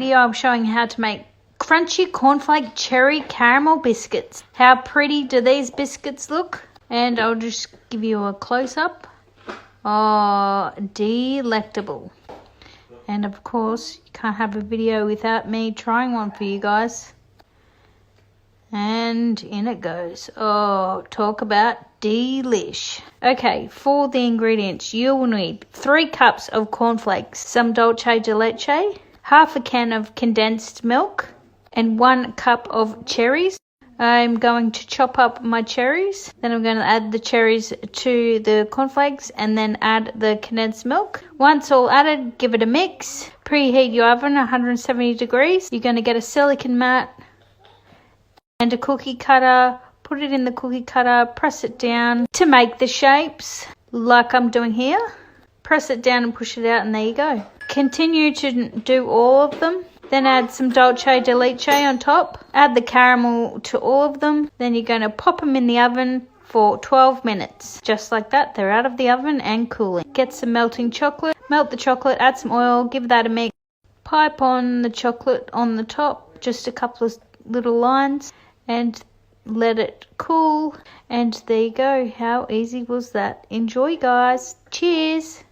video I'm showing how to make crunchy cornflake cherry caramel biscuits. How pretty do these biscuits look? And I'll just give you a close-up. Oh, delectable. And of course, you can't have a video without me trying one for you guys. And in it goes. Oh, talk about delish. Okay, for the ingredients, you will need 3 cups of cornflakes, some dulce de leche, half a can of condensed milk, and 1 cup of cherries. I'm going to chop up my cherries. Then I'm going to add the cherries to the cornflakes and then add the condensed milk. Once all added, give it a mix. Preheat your oven 170 degrees. You're going to get a silicone mat and a cookie cutter. Put it in the cookie cutter, press it down to make the shapes like I'm doing here. Press it down and push it out, and there you go. Continue to do all of them. Then add some dulce de leche on top. Add the caramel to all of them. Then you're going to pop them in the oven for 12 minutes. Just like that, they're out of the oven and cooling. Get some melting chocolate. Melt the chocolate, add some oil, give that a mix. Pipe on the chocolate on the top, just a couple of little lines, and let it cool. And there you go. How easy was that? Enjoy, guys. Cheers.